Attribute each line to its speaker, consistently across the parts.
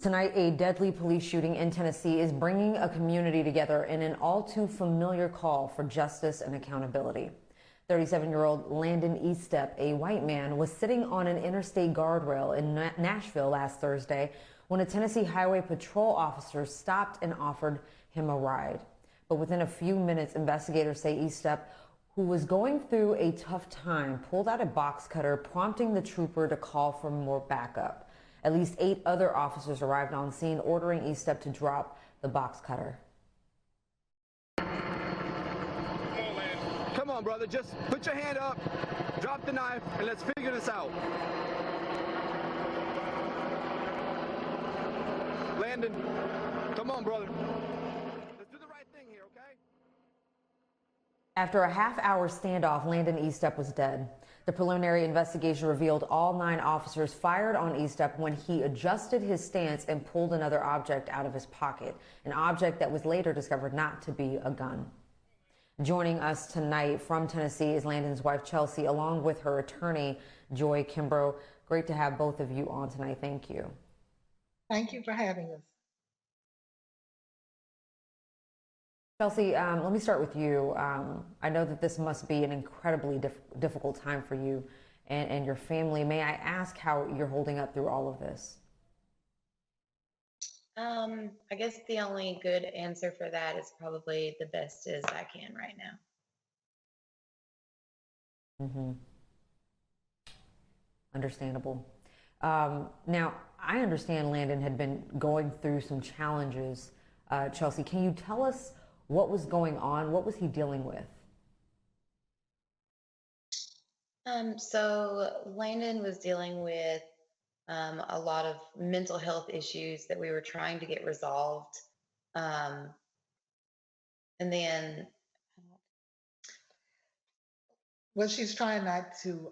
Speaker 1: Tonight, a deadly police shooting in Tennessee is bringing a community together in an all too familiar call for justice and accountability. 37-year-old Landon Eastep, a white man, was sitting on an interstate guardrail in Nashville last Thursday when a Tennessee Highway Patrol officer stopped and offered him a ride. But within a few minutes, investigators say Eastep, who was going through a tough time, pulled out a box cutter, prompting the trooper to call for more backup. At least 8 other officers arrived on scene, ordering Eastep to drop the box cutter.
Speaker 2: Come on, brother. Just put your hand up, drop the knife, and let's figure this out. Landon, come on, brother. Let's do the right thing here, okay?
Speaker 1: After a half-hour standoff, Landon Eastep was dead. The preliminary investigation revealed all 9 officers fired on Eastep when he adjusted his stance and pulled another object out of his pocket, an object that was later discovered not to be a gun. Joining us tonight from Tennessee is Landon's wife, Chelsea, along with her attorney, Joy Kimbrough. Great to have both of you on tonight. Thank you.
Speaker 3: Thank you for having us.
Speaker 1: Chelsea, let me start with you. I know that this must be an incredibly difficult time for you and your family. May I ask how you're holding up through all of this?
Speaker 4: I guess the only good answer for that is probably the best as I can right now.
Speaker 1: Mm-hmm. Understandable. Now, I understand Landon had been going through some challenges. Chelsea, can you tell us what was going on? What was he dealing with?
Speaker 4: So Landon was dealing with a lot of mental health issues that we were trying to get resolved. And then
Speaker 3: Well, she's trying not to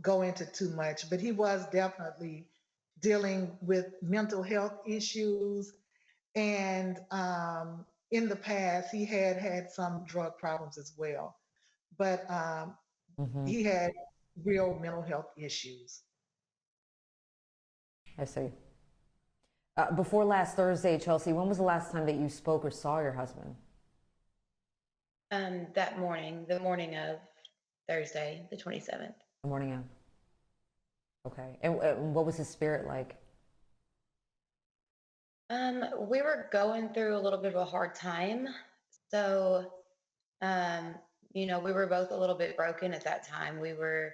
Speaker 3: go into too much, but he was definitely dealing with mental health issues. And in the past, he had some drug problems as well. But he had real mental health issues.
Speaker 1: I see. Before last Thursday, Chelsea, when was the last time that you spoke or saw your husband?
Speaker 4: that morning, the morning of Thursday, the 27th.
Speaker 1: The morning of. Okay. And what was his spirit like?
Speaker 4: We were going through a little bit of a hard time. So, we were both a little bit broken at that time. We were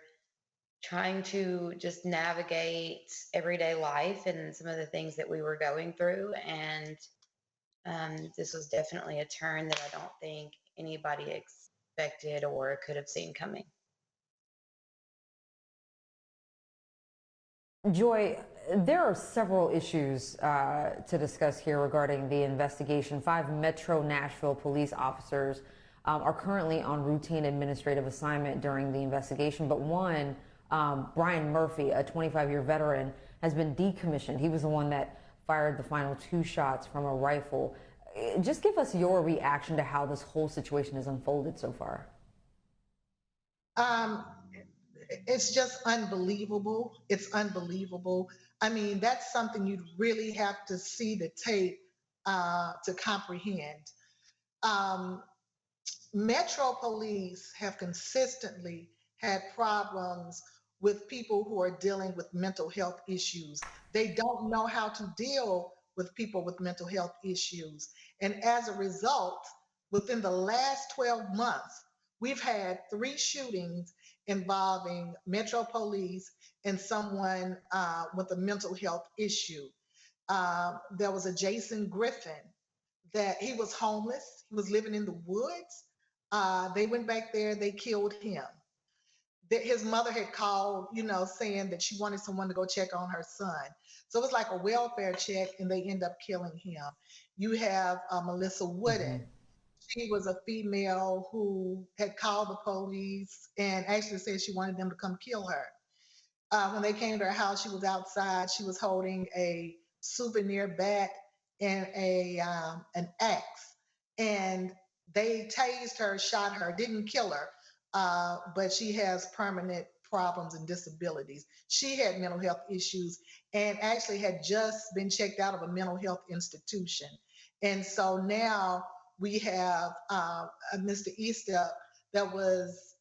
Speaker 4: trying to just navigate everyday life and some of the things that we were going through. And this was definitely a turn that I don't think anybody expected or could have seen coming.
Speaker 1: Joy, there are several issues to discuss here regarding the investigation. 5 Metro Nashville police officers are currently on routine administrative assignment during the investigation, but one, Brian Murphy, a 25-year veteran, has been decommissioned. He was the one that fired the final 2 shots from a rifle. Just give us your reaction to how this whole situation has unfolded so far.
Speaker 3: It's just unbelievable. It's unbelievable. I mean, that's something you'd really have to see the tape to comprehend. Metro police have consistently had problems with people who are dealing with mental health issues. They don't know how to deal with people with mental health issues. And as a result, within the last 12 months, we've had 3 shootings involving Metro police and someone with a mental health issue. There was a Jason Griffin that he was homeless. He was living in the woods. They went back there, they killed him. His mother had called, saying that she wanted someone to go check on her son. So it was like a welfare check, and they end up killing him. You have Melissa Wooden. She was a female who had called the police and actually said she wanted them to come kill her. When they came to her house, she was outside. She was holding a souvenir bat and an axe. And they tased her, shot her, didn't kill her, but she has permanent problems and disabilities. She had mental health issues and actually had just been checked out of a mental health institution. And so now we have Mr. Eastep that was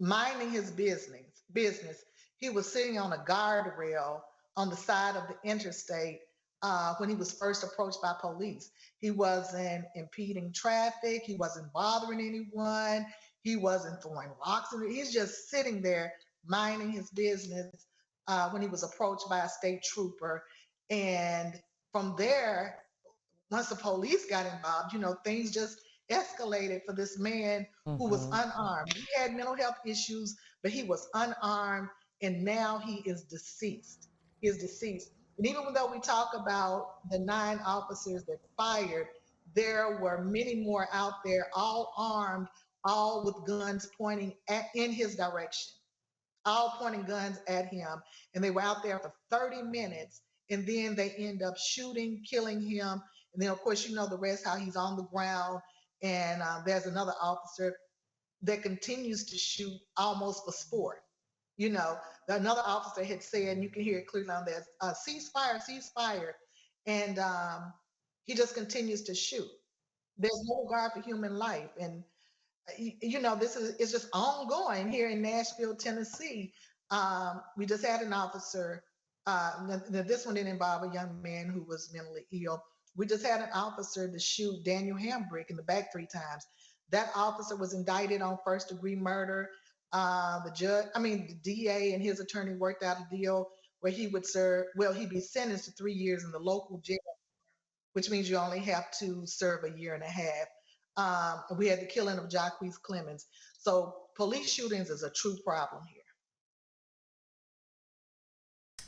Speaker 3: minding his business. He was sitting on a guardrail on the side of the interstate when he was first approached by police. He wasn't impeding traffic. He wasn't bothering anyone. He wasn't throwing rocks. He's just sitting there minding his business when he was approached by a state trooper. And from there, once the police got involved, things just escalated for this man who was unarmed. He had mental health issues, but he was unarmed, and now he is deceased. He is deceased. And even though we talk about the 9 officers that fired, there were many more out there, all armed, all with guns pointing in his direction, all pointing guns at him. And they were out there for 30 minutes, and then they end up shooting, killing him. And then, of course, you know the rest, how he's on the ground. And there's another officer that continues to shoot almost for sport. Another officer had said, and you can hear it clearly on there, ceasefire, ceasefire. And he just continues to shoot. There's no regard for human life. And, this is just ongoing here in Nashville, Tennessee. We just had an officer, this one didn't involve a young man who was mentally ill. We just had an officer to shoot Daniel Hambrick in the back 3 times. That officer was indicted on first-degree murder. The DA and his attorney worked out a deal where he'd be sentenced to 3 years in the local jail, which means you only have to serve a year and a half. We had the killing of Jacquees Clemens. So police shootings is a true problem here.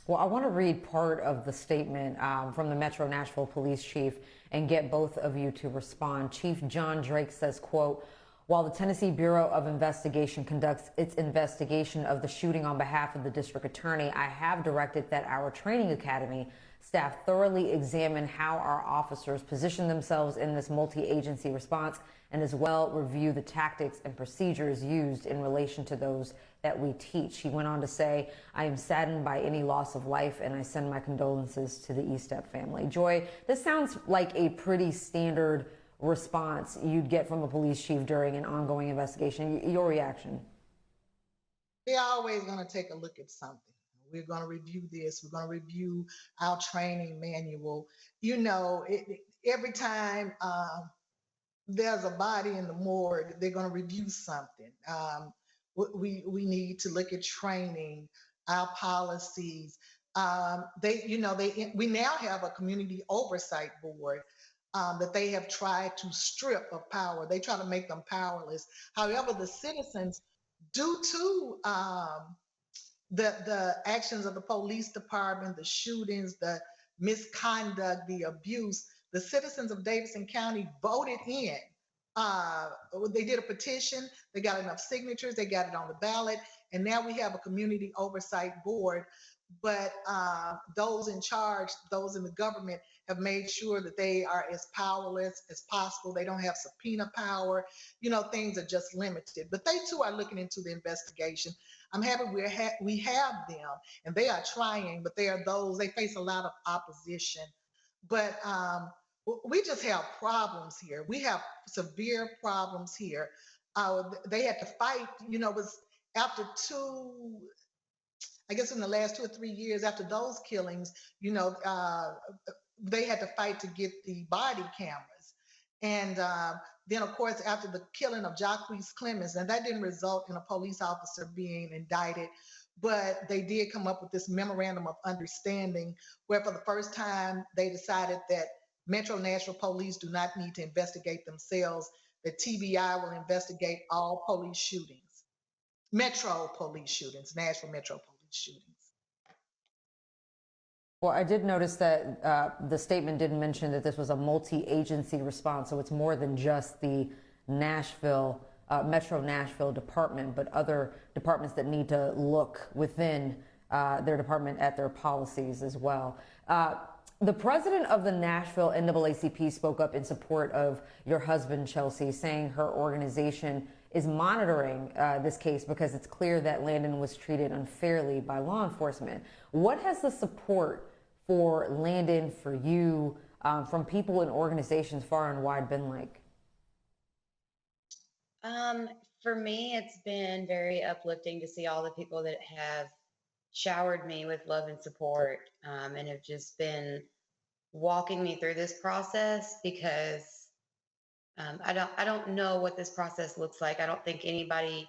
Speaker 1: Well, I want to read part of the statement from the Metro Nashville Police Chief and get both of you to respond. Chief John Drake says, quote, "While the Tennessee Bureau of Investigation conducts its investigation of the shooting on behalf of the district attorney, I have directed that our training academy staff thoroughly examine how our officers position themselves in this multi-agency response and as well review the tactics and procedures used in relation to those that we teach." He went on to say, "I am saddened by any loss of life and I send my condolences to the Eastep family." Joy, this sounds like a pretty standard response you'd get from a police chief during an ongoing investigation. Your reaction?
Speaker 3: They're always going to take a look at something. We're going to review this. We're going to review our training manual. Every time there's a body in the morgue, they're going to review something. We need to look at training, our policies. We now have a community oversight board that they have tried to strip of power. They try to make them powerless. However, the citizens, due to the actions of the police department, the shootings, the misconduct, the abuse, the citizens of Davidson County voted in. They did a petition, they got enough signatures, they got it on the ballot, and now we have a community oversight board. But those in charge, those in the government, have made sure that they are as powerless as possible. They don't have subpoena power. Things are just limited. But they too are looking into the investigation. I'm happy we have them, and they are trying, but they face a lot of opposition. But we just have problems here. We have severe problems here. They had to fight, it was after in the last 2 or 3 years after those killings, they had to fight to get the body cameras. And then, of course, after the killing of Jacquees Clemens, and that didn't result in a police officer being indicted, but they did come up with this memorandum of understanding where for the first time they decided that Metro Nashville Police do not need to investigate themselves, that TBI will investigate all police shootings, Metro police shootings, Nashville Metro police shootings.
Speaker 1: Well, I did notice that the statement didn't mention that this was a multi-agency response, so it's more than just the Nashville, Metro Nashville department, but other departments that need to look within their department at their policies as well. The president of the Nashville NAACP spoke up in support of your husband, Chelsea, saying her organization is monitoring this case because it's clear that Landon was treated unfairly by law enforcement. What has the support for Landon, for you, from people and organizations far and wide been like?
Speaker 4: For me, it's been very uplifting to see all the people that have showered me with love and support, and have just been walking me through this process because I don't know what this process looks like. I don't think anybody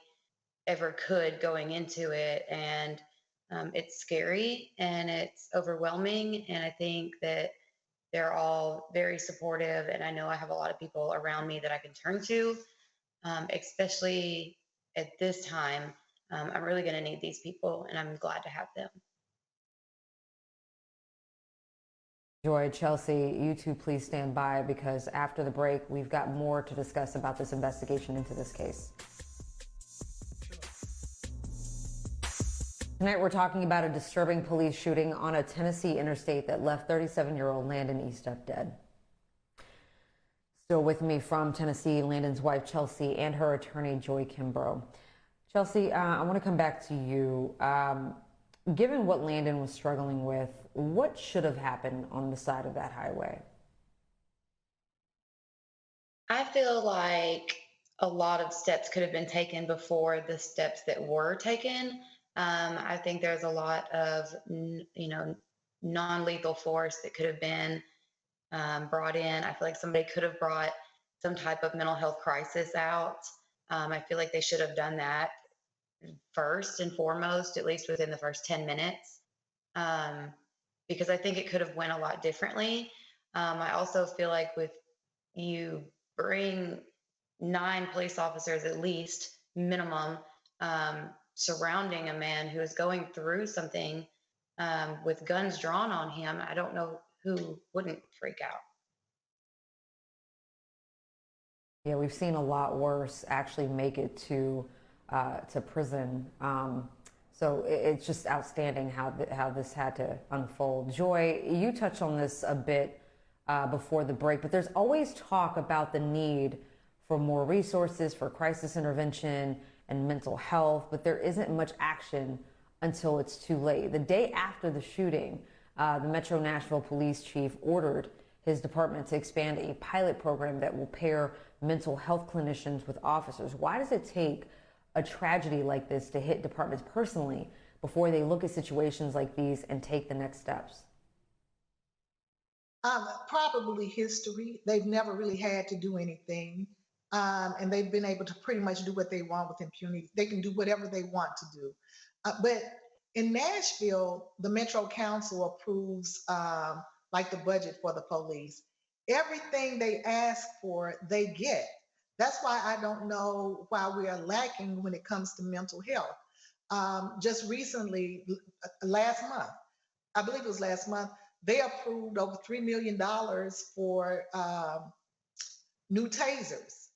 Speaker 4: ever could going into it, and it's scary and it's overwhelming. And I think that they're all very supportive, and I know I have a lot of people around me that I can turn to, especially at this time. I'm really going to need these people, and I'm glad to have them.
Speaker 1: Joy, Chelsea, you two please stand by because after the break, we've got more to discuss about this investigation into this case. Tonight, we're talking about a disturbing police shooting on a Tennessee interstate that left 37-year-old Landon Eastep dead. Still with me from Tennessee, Landon's wife, Chelsea, and her attorney, Joy Kimbrough. Chelsea, I want to come back to you. Given what Landon was struggling with, what should have happened on the side of that highway?
Speaker 4: I feel like a lot of steps could have been taken before the steps that were taken. I think there's a lot of, non-lethal force that could have been brought in. I feel like somebody could have brought some type of mental health crisis out. I feel like they should have done that first and foremost, at least within the first 10 minutes, because I think it could have went a lot differently. I also feel like with you bring 9 police officers at least minimum surrounding a man who is going through something with guns drawn on him, I don't know who wouldn't freak out.
Speaker 1: Yeah, we've seen a lot worse actually make it to prison. So it's just outstanding how this had to unfold. Joy, you touched on this a bit before the break, but there's always talk about the need for more resources for crisis intervention and mental health, but there isn't much action until it's too late. The day after the shooting, the Metro Nashville police chief ordered his department to expand a pilot program that will pair mental health clinicians with officers. Why does it take a tragedy like this to hit departments personally before they look at situations like these and take the next steps?
Speaker 3: Probably history. They've never really had to do anything. And they've been able to pretty much do what they want with impunity. They can do whatever they want to do. But in Nashville, the Metro Council approves like the budget for the police. Everything they ask for, they get. That's why I don't know why we are lacking when it comes to mental health. Just recently, last month, I believe it was last month, they approved over $3 million for new tasers.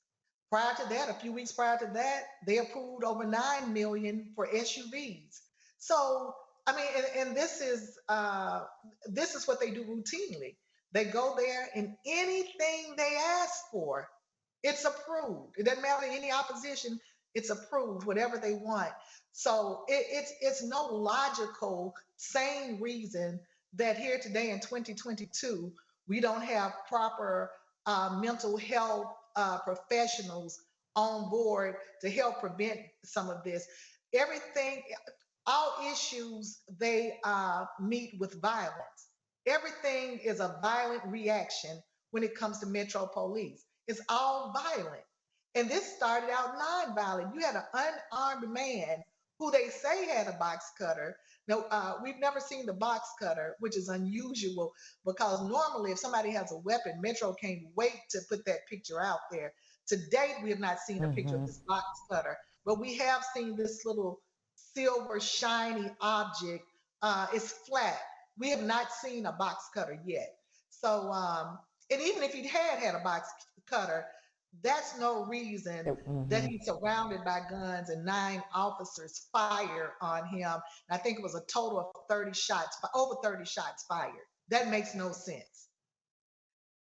Speaker 3: Prior to that, a few weeks prior to that, they approved over $9 million for SUVs. So, I mean, and this is what they do routinely. They go there and anything they ask for, it's approved. It doesn't matter any opposition, it's approved, whatever they want. So it's no logical, sane reason that here today in 2022, we don't have proper mental health professionals on board to help prevent some of this. Everything, all issues, they meet with violence. Everything is a violent reaction when it comes to Metro Police. It's all violent. And this started out non-violent. You had an unarmed man who they say had a box cutter. No, we've never seen the box cutter, which is unusual because normally if somebody has a weapon, Metro can't wait to put that picture out there. To date, we have not seen a picture of this box cutter, but we have seen this little silver shiny object. It's flat. We have not seen a box cutter yet. So, and even if he had a box cutter, that's no reason that he's surrounded by guns and 9 officers fire on him. And I think it was a total of 30 shots, over 30 shots fired. That makes no sense.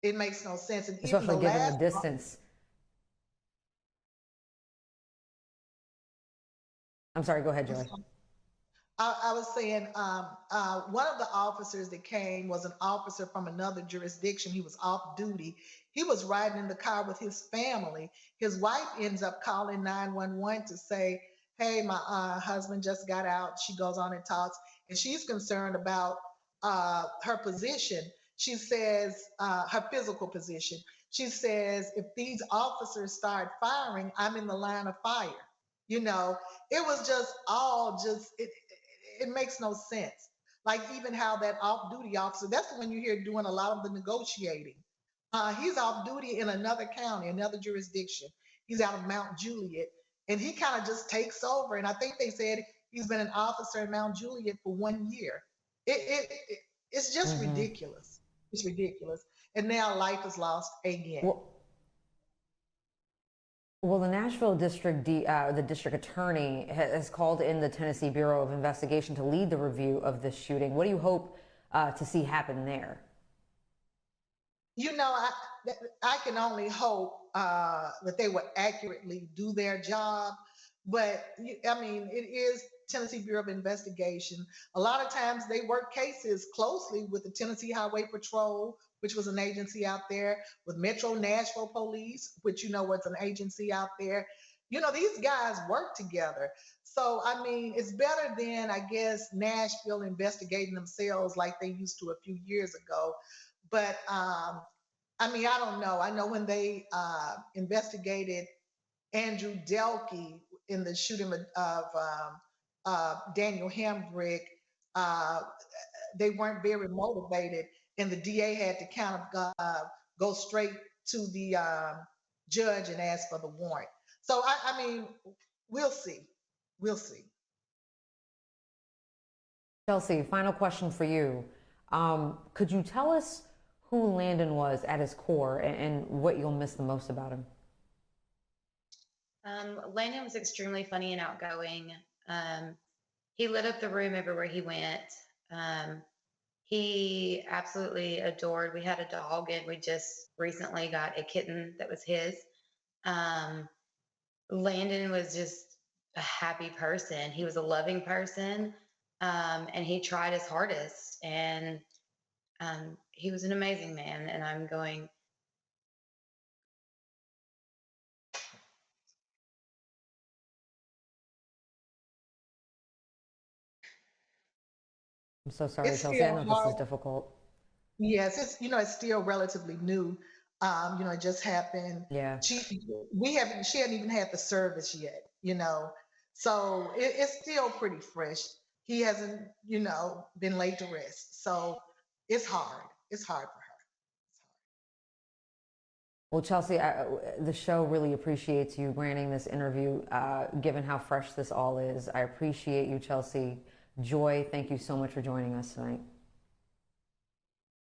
Speaker 3: It makes no sense. And even
Speaker 1: Especially
Speaker 3: the
Speaker 1: given the
Speaker 3: last
Speaker 1: distance. I'm sorry, go ahead, Joy.
Speaker 3: I was saying one of the officers that came was an officer from another jurisdiction. He was off duty. He was riding in the car with his family. His wife ends up calling 911 to say, hey, my husband just got out. She goes on and talks, and she's concerned about her position. She says, her physical position. She says, if these officers start firing, I'm in the line of fire. You know, it was just all just, it makes no sense. Like even how that off-duty officer, that's the one you hear doing a lot of the negotiating. He's off duty in another county, another jurisdiction. He's out of Mount Juliet, and he kind of just takes over. And I think they said he's been an officer in Mount Juliet for 1 year. It's just ridiculous. It's ridiculous. And now life is lost again.
Speaker 1: Well, the Nashville the district attorney has called in the Tennessee Bureau of Investigation to lead the review of this shooting. What do you hope to see happen there?
Speaker 3: You know, I can only hope that they would accurately do their job. But I mean, it is Tennessee Bureau of Investigation. A lot of times they work cases closely with the Tennessee Highway Patrol, which was an agency out there, with Metro Nashville Police, which was an agency out there. You know, these guys work together. So, I mean, it's better than, I guess, Nashville investigating themselves like they used to a few years ago. But I mean, I don't know. I know when they investigated Andrew Delkey in the shooting of Daniel Hambrick, they weren't very motivated, and the DA had to kind of go straight to the judge and ask for the warrant. So, I mean, we'll see. We'll see.
Speaker 1: Chelsea, final question for you. Could you tell us who Landon was at his core and what you'll miss the most about him?
Speaker 4: Landon was extremely funny and outgoing. He lit up the room everywhere he went. He absolutely adored. We had a dog, and we just recently got a kitten that was his. Landon was just a happy person. He was a loving person, and he tried his hardest. And he was an amazing man. And I'm
Speaker 1: so sorry,
Speaker 3: It's
Speaker 1: Chelsea. I
Speaker 3: still
Speaker 1: know this
Speaker 3: hard.
Speaker 1: is difficult.
Speaker 3: Yes, it's still relatively new. It just happened.
Speaker 1: Yeah.
Speaker 3: She hadn't even had the service yet. So it's still pretty fresh. He hasn't, been laid to rest. So it's hard. It's hard for her.
Speaker 1: Well, Chelsea, the show really appreciates you granting this interview, given how fresh this all is. I appreciate you, Chelsea. Joy, thank you so much for joining us tonight.